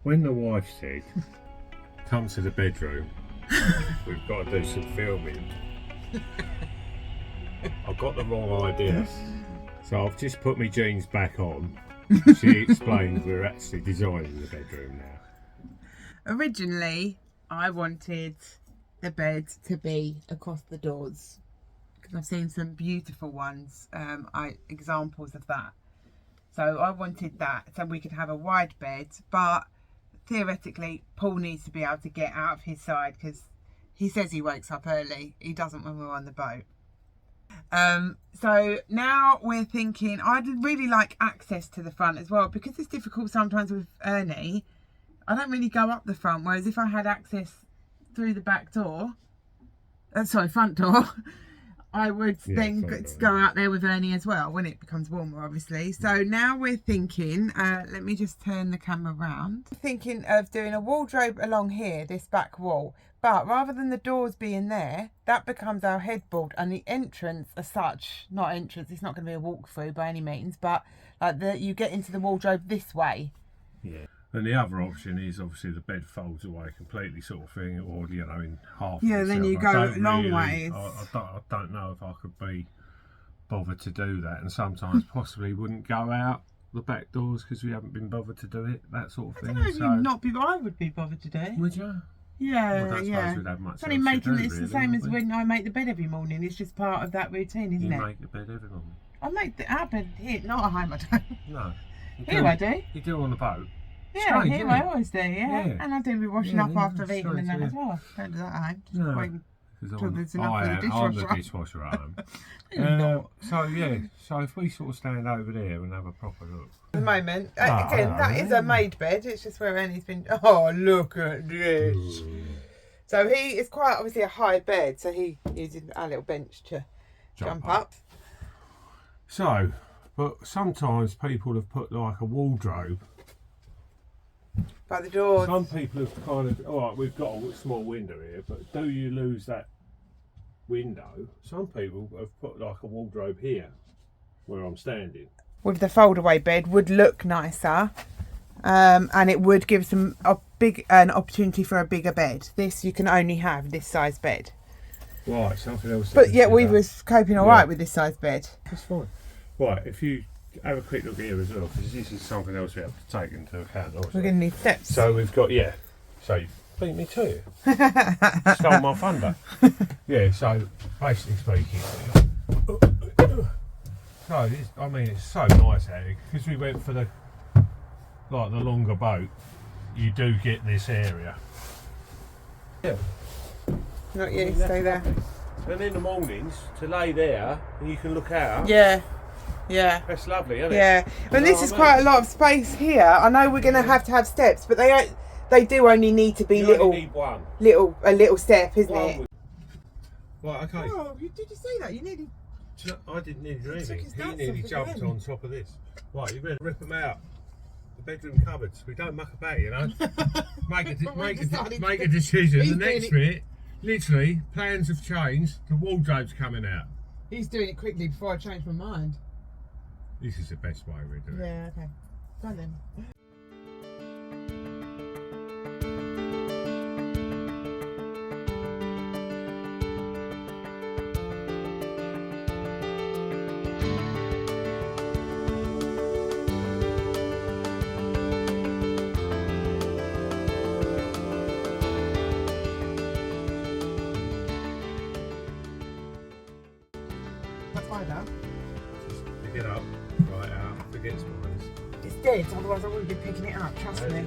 when the wife said, come to the bedroom, we've got to do some filming, I got the wrong idea. So I've just put my jeans back on. She explained we're actually designing the bedroom now. Originally, I wanted the bed to be across the doors because I've seen some beautiful ones, examples of that. So I wanted that so we could have a wide bed, but theoretically Paul needs to be able to get out of his side because he says he wakes up early. He doesn't when we're on the boat. So now we're thinking I'd really like access to the front as well because it's difficult sometimes with Ernie. I don't really go up the front, whereas if I had access through the back door, front door, I would then go out there with Ernie as well when it becomes warmer, obviously. So now we're thinking, let me just turn the camera around. Thinking of doing a wardrobe along here, this back wall. But rather than the doors being there, that becomes our headboard, and the entrance as such, not entrance, it's not going to be a walkthrough by any means, but like you get into the wardrobe this way. Yeah. And the other option is obviously the bed folds away completely, sort of thing, or in half. Yeah, then you go long ways. I don't know if I could be bothered to do that, and sometimes possibly wouldn't go out the back doors because we haven't been bothered to do it, that sort of thing. I would be bothered to do it. Would you? Yeah, well, yeah. It's only making it's the same as when I make the bed every morning. It's just part of that routine, isn't it? You make the bed every morning. I make our bed here, not at home. I don't. No. Here I do. You do on the boat. Yeah, strange, here I always do. Yeah, and I do be washing up after I've eaten and that as well. Don't do that at home. Just waiting till there's enough for the dishwasher. I'm the dishwasher at home. So if we sort of stand over there and have a proper look. At the moment, again, that is a made bed. It's just where Annie's been. Oh, look at this. So he is quite obviously a high bed, so he uses our little bench to jump up. So, but sometimes people have put like a wardrobe by the doors. Some people have kind of, all right, we've got a small window here, but do you lose that window? Some people have put like a wardrobe here where I'm standing. With the fold-away bed would look nicer, and it would give an opportunity for a bigger bed. This you can only have this size bed. Right, something else. But yet we was coping all right with this size bed. That's fine. Right, if you have a quick look here as well, because this is something else we have to take into account also. We're going to need steps. So we've got, so you beat me to you. Stole my thunder. Yeah, so basically speaking, so it's so nice out here, because we went for the longer boat, you do get this area. Yeah. Not you, stay there. And in the mornings, to lay there, and you can look out. Yeah. Yeah. That's lovely, isn't it? Yeah. But this is quite a lot of space here. I know we're going to have steps, but they do only need to be a little step, isn't it? Right, okay. Oh, did you see that? You nearly... I didn't nearly do anything. He nearly jumped on top of this. Right, you better rip them out. The bedroom cupboards. We don't muck about, you know. Make a decision. The next bit, literally, plans have changed. The wardrobe's coming out. He's doing it quickly before I change my mind. This is the best way we do it. Yeah, okay. Go on then. Pick it up, right out, forget spines. It's dead, otherwise I wouldn't be picking it up, trust me.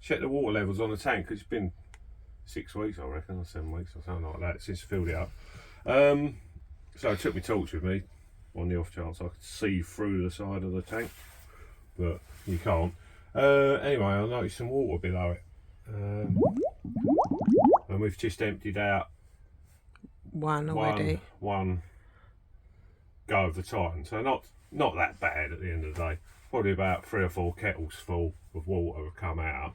check the water levels on the tank. It's been 6 weeks, I reckon, or 7 weeks or something like that since I filled it up. So I took my torch with me on the off chance I could see through the side of the tank, but you can't. Anyway, I noticed some water below it, and we've just emptied out one already. One go of the Titan, so not that bad at the end of the day. Probably about 3 or 4 kettles full of water have come out.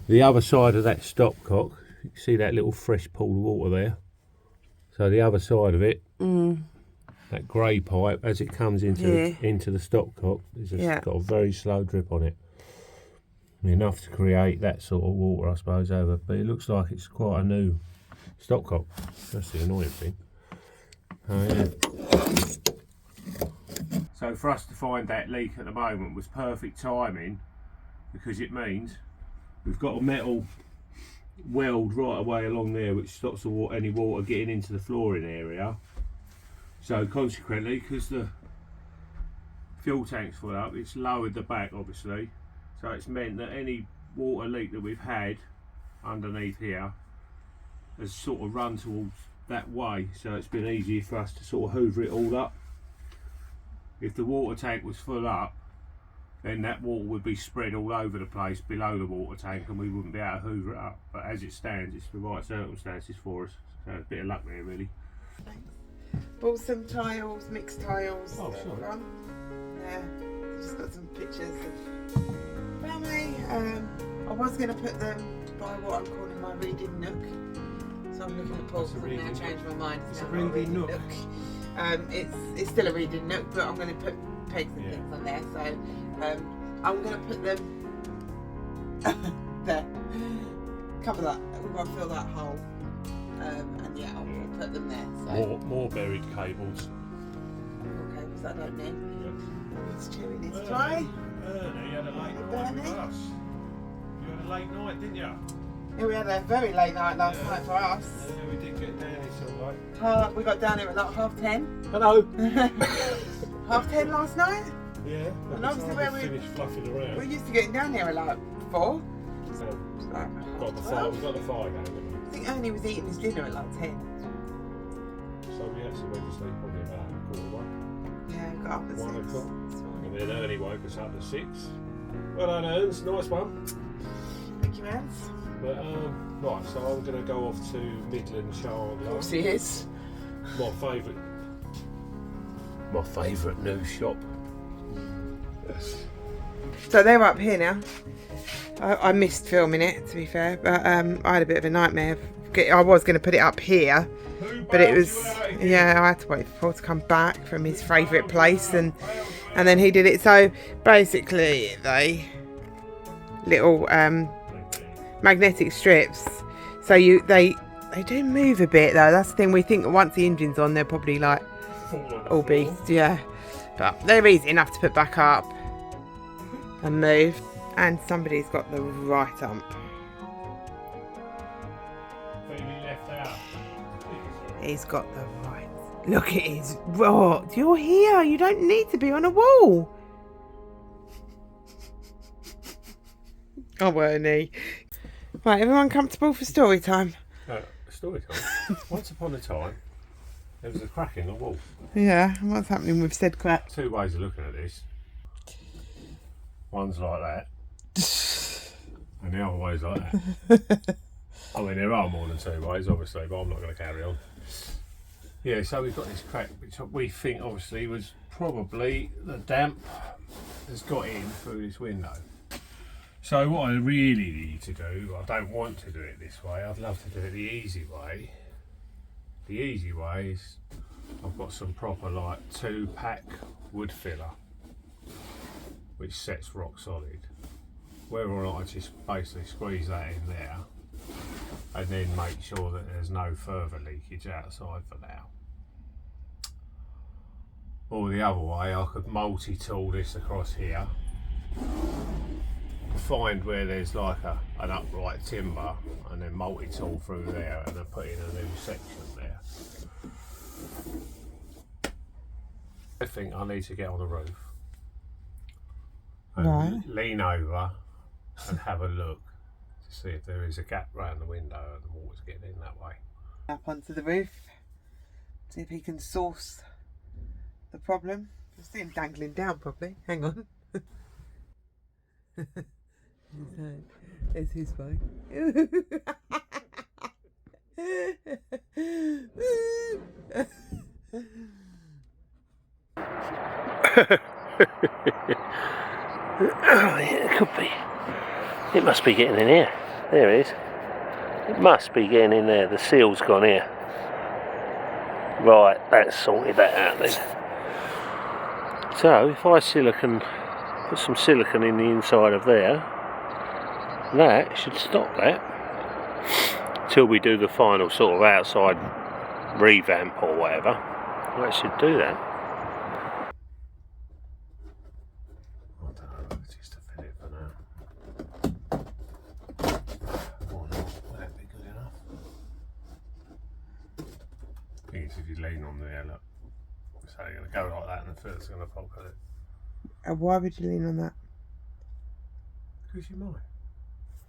The other side of that stopcock, you can see that little fresh pool of water there. So the other side of it, that grey pipe, as it comes into the stopcock, it's got a very slow drip on it. Enough to create that sort of water, I suppose, over. But it looks like it's quite a new stopcock. That's the annoying thing. So for us to find that leak at the moment was perfect timing, because it means we've got a metal weld right away along there which stops any water getting into the flooring area. So consequently, because the fuel tank's full up, it's lowered the back obviously, so it's meant that any water leak that we've had underneath here has sort of run towards that way, so it's been easy for us to sort of hoover it all up. If the water tank was full up, then that water would be spread all over the place below the water tank and we wouldn't be able to hoover it up. But as it stands, it's the right circumstances for us, so it's a bit of luck there really. Thanks. Bought some tiles, mixed tiles. Oh, sorry. Yeah, just got some pictures of family. I was going to put them by what I'm calling my reading nook. So I'm looking at Paul, and now changed my mind. It's a reading nook. It's still a reading nook, but I'm going to put pegs and things on there. So I'm going to put them there. Cover that. We've got to fill that hole. And yeah, I'll put them there. So. More buried cables. More cables I don't need. Yeah. It's chewy this dry. Ernie had a late night with us. You had a late night, didn't you? Yeah, we had a very late night last night for us. Yeah, we did get down here till late. We got down here at like 10:30. Hello. 10:30 last night? Yeah. And obviously where we finished fluffing around. we're used to getting down here at like 4. So, Like, got the fire. We got the fire going, didn't we? I think Ernie was eating his dinner at like 10. So we actually went to sleep probably about 1:15. Yeah, got up at 1 6. o'clock. And then Ernie woke us up at 6. Well done, Ernst. Nice one. Thank you, Ernst. But right, so I'm going to go off to Midland Chandler. Of course he is. My favourite new shop. Yes. So they're up here now. I missed filming it, to be fair, but I had a bit of a nightmare. I was going to put it up here, but it was, yeah, I had to wait for Paul to come back from his favourite place, and then he did it. So basically, they little magnetic strips. So they do move a bit though. That's the thing. We think that once the engine's on, they're probably like all beast, yeah. But they're easy enough to put back up and move. And somebody's got the right ump. He's got the right. Look at his rot. You're here. You don't need to be on a wall. Oh, Ernie. Right, everyone comfortable for story time? Story time? Once upon a time, there was a crack in the wall. Yeah, what's happening with said crack? 2 ways of looking at this. One's like that. And the other way's like that. I mean, there are more than 2 ways, obviously, but I'm not going to carry on. Yeah, so we've got this crack, which we think obviously was probably the damp that's got in through this window. So what I really need to do, I don't want to do it this way, I'd love to do it the easy way. The easy way is I've got some proper like 2-pack wood filler, which sets rock solid. Whether or not I just basically squeeze that in there and then make sure that there's no further leakage outside for now. Or the other way, I could multi-tool this across here, find where there's like an upright timber and then multi-tool through there and then put in a new section there. I think I need to get on the roof and lean over and have a look to see if there is a gap round the window and the water's getting in that way. Up onto the roof, see if he can source the problem. I see him dangling down probably. Hang on. It's his phone. Oh, yeah, it could be. It must be getting in here. There it is. It must be getting in there. The seal's gone here. Right, that's sorted that out then. So, if I put some silicone in the inside of there, that should stop that. Till we do the final sort of outside revamp or whatever. That should do that. If you lean on there, look. So you're going to go like that and the filter's going to pop at it. And why would you lean on that? Because you might.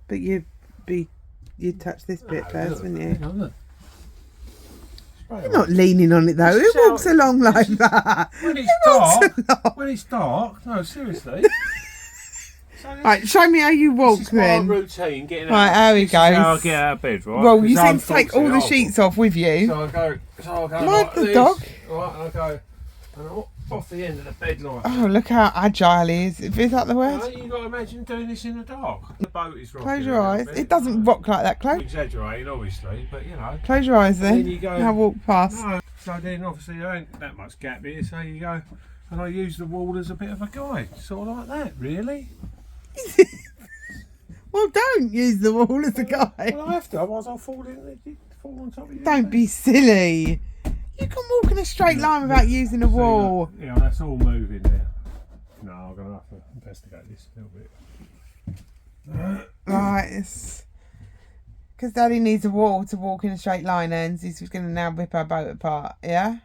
But you'd touch this bit first, wouldn't you? Look. You're not leaning on it though. Who walks along like that? When it's dark. No, seriously. Right, show me how you walk this is then. my routine, getting right, out. how he This is how I goes. get out of bed, right? Well, you seem to take all the sheets off with you. So I go Like like the this, dog. right, and I go off the end of the bed like that. Oh, look how agile he is. Is that the word? You've got to imagine doing this in the dark. The boat is rocking. Close your eyes. bit. It doesn't rock like that, close. Exaggerating, obviously, but you know. Close your eyes then. Then you go. Now walk past. No, so then obviously there ain't that much gap here, so you go, and I use the wall as a bit of a guide, sort of like that, really. Well, don't use the wall as a guide. Well, I have to, otherwise I'll fall on top of you. Don't be silly. You can walk in a straight line without using a wall. Yeah, that's all moving there. No, I'm going to have to investigate this a little bit. Right, it's because Daddy needs a wall to walk in a straight line, and he's going to now rip our boat apart. Yeah,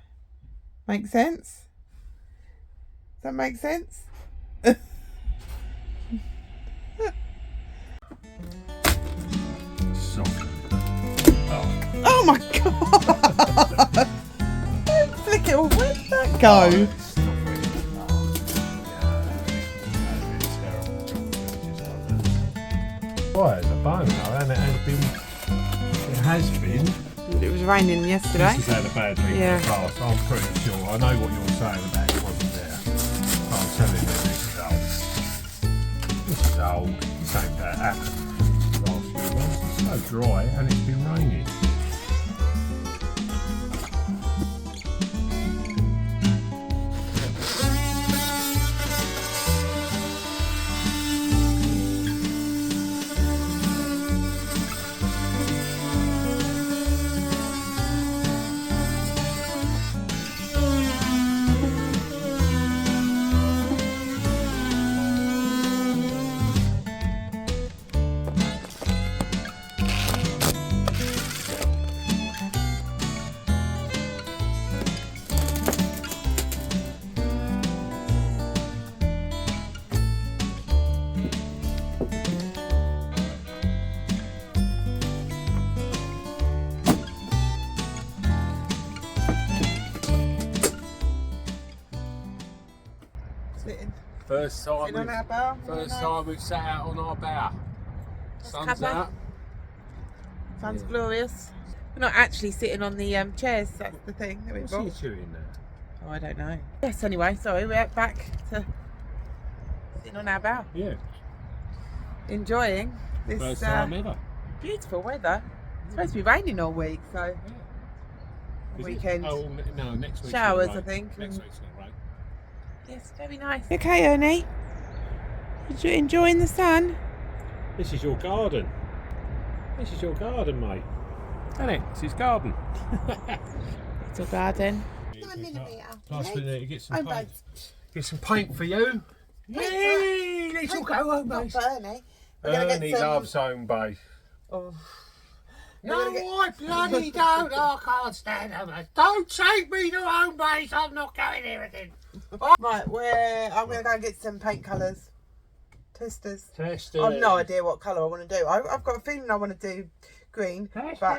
make sense? Does that make sense? Soft. Oh my god! Don't flick it off. Where did that go? Boy, it's a bone though, and it has been. It was raining yesterday. This has had a bad week in the past. I'm pretty sure. I know what you're saying about it wasn't there. I'm telling you, this is old. This is old. This ain't that happened last few months. It's so dry and it's been raining. First time we've sat out on our bow. Sun's out. Sun's glorious. We're not actually sitting on the chairs, that's the thing that we've got. What's he chewing there? Oh, I don't know. Yes, anyway, sorry, we're back to sitting on our bow. Yeah. Enjoying this First time ever. beautiful weather. It's supposed to be raining all week, so Is weekend. It? Oh, no, next week. Showers, I think. Next week's going to rain. Yes, very nice. Okay, Ernie. You enjoying the sun? This is your garden. This is your garden, mate. Isn't it? It's his garden. Little garden. Last minute, get some paint. Get some paint for you. Yay! Little go home base. Ernie loves home base. Oh. No, I bloody don't. I can't stand home base. Don't take me to home base. I'm not going there again. Right, I'm going to go and get some paint colours. Testers. Testers. I've no idea what colour I want to do. I've got a feeling I want to do green. Testers. But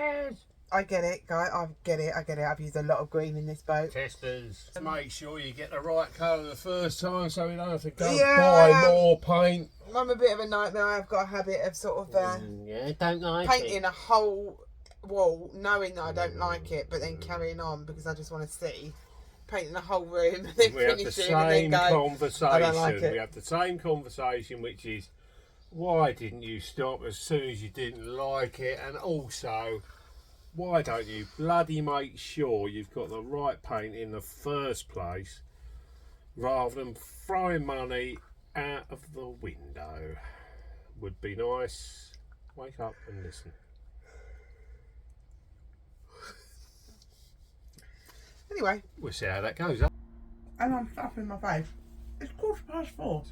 I get it, guys. I get it. I've used a lot of green in this boat. Testers. Make sure you get the right colour the first time so we don't have to go Yeah, buy more paint. I'm a bit of a nightmare. I've got a habit of sort of don't like painting a whole wall, knowing that I don't like it, but then carrying on because I just want to see. Painting the whole room and then We have the finishing and then go, conversation. I don't like it. We have the same conversation, which is, why didn't you stop as soon as you didn't like it? And also, why don't you bloody make sure you've got the right paint in the first place, rather than throwing money out of the window? Would be nice. Wake up and listen. Anyway, We'll see how that goes. and I'm stuffing my face. It's 4:15.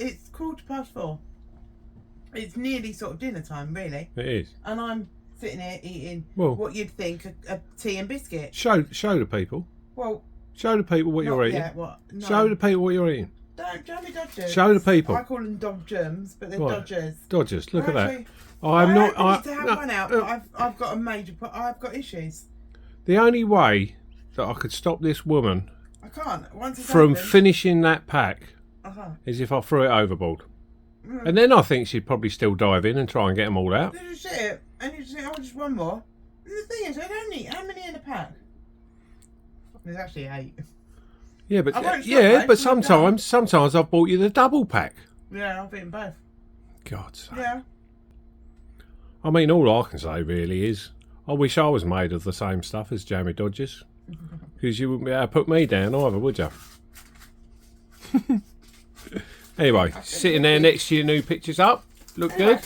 It's 4:15. It's nearly sort of dinner time, really. It is. And I'm sitting here eating Well, what you'd think a tea and biscuit. Show the people. Well, Show the people what you're eating. Yeah, what? No. Show the people what you're eating. Don't Jammy Doggers. Show the people. I call them Dodgers, but they're Right. Dodgers. Dodgers, look at that. Actually, I'm not. I need to have one out, but I've got a major. I've got issues. The only way that I could stop this woman I can't. Once it's from open, finishing that pack I can't. is if I threw it overboard. And then I think she'd probably still dive in and try and get them all out. You just sit it, and you just think, oh, just one more. And the thing is, I don't need how many in a pack. There's actually 8. Yeah, I won't but stop, yeah, mate, but I'm done. sometimes I've bought you the double pack. Yeah, I've eaten both. God's sake. Yeah. I mean, all I can say really is I wish I was made of the same stuff as Jammy Doggers, because you wouldn't be able to put me down either, would you? Anyway, sitting there next to your new pictures up. Look Anyway, good.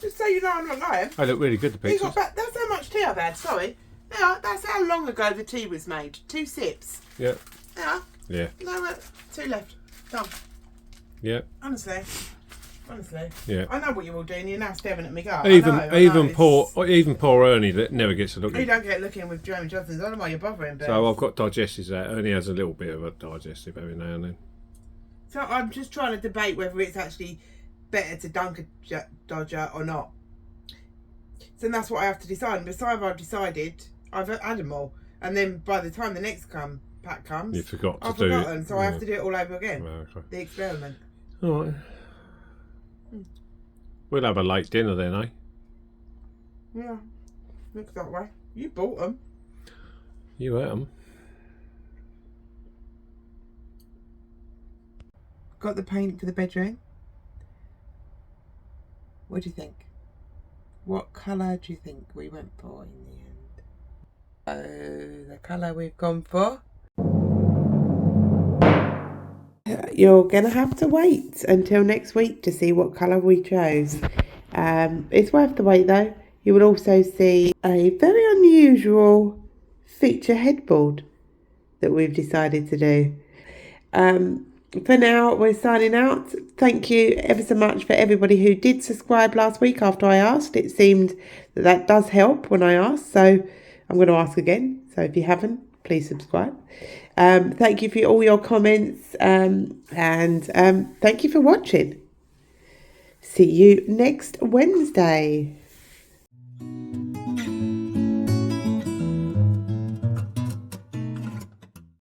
just so you know, I'm not lying. They look really good, the You pictures. got back, that's how much tea I've had. Sorry. Yeah, that's how long ago the tea was made. 2 sips. Yeah, Yeah. yeah, No, 2 left. Done. yeah, Honestly. yeah. I know what you're all doing. You're now staring at me. Go. Even poor Ernie that never gets a look You at. don't get looking with Jamie Johnson's. I don't know why you're bothering. But So I've got digestives out. Ernie has a little bit of a digestive every now and then. So I'm just trying to debate whether it's actually better to dunk a Dodger or not. So that's what I have to decide. And besides, I've decided I've had them all, and then by the time the next pack comes, You forgot to I've do forgotten. it. So I have to do it all over again. Well, okay. The experiment. All right. We'll have a late dinner then, eh? Yeah, looks that way. You bought them. You ate 'em. Got the paint for the bedroom. What do you think? What colour do you think we went for in the end? The colour we've gone for. You're going to have to wait until next week to see what colour we chose. It's worth the wait though. You will also see a very unusual feature headboard that we've decided to do. For now, we're signing out. Thank you ever so much for everybody who did subscribe last week after I asked. It seemed that does help when I ask, so I'm going to ask again. So if you haven't, please subscribe. Thank you for all your comments, and thank you for watching. See you next Wednesday.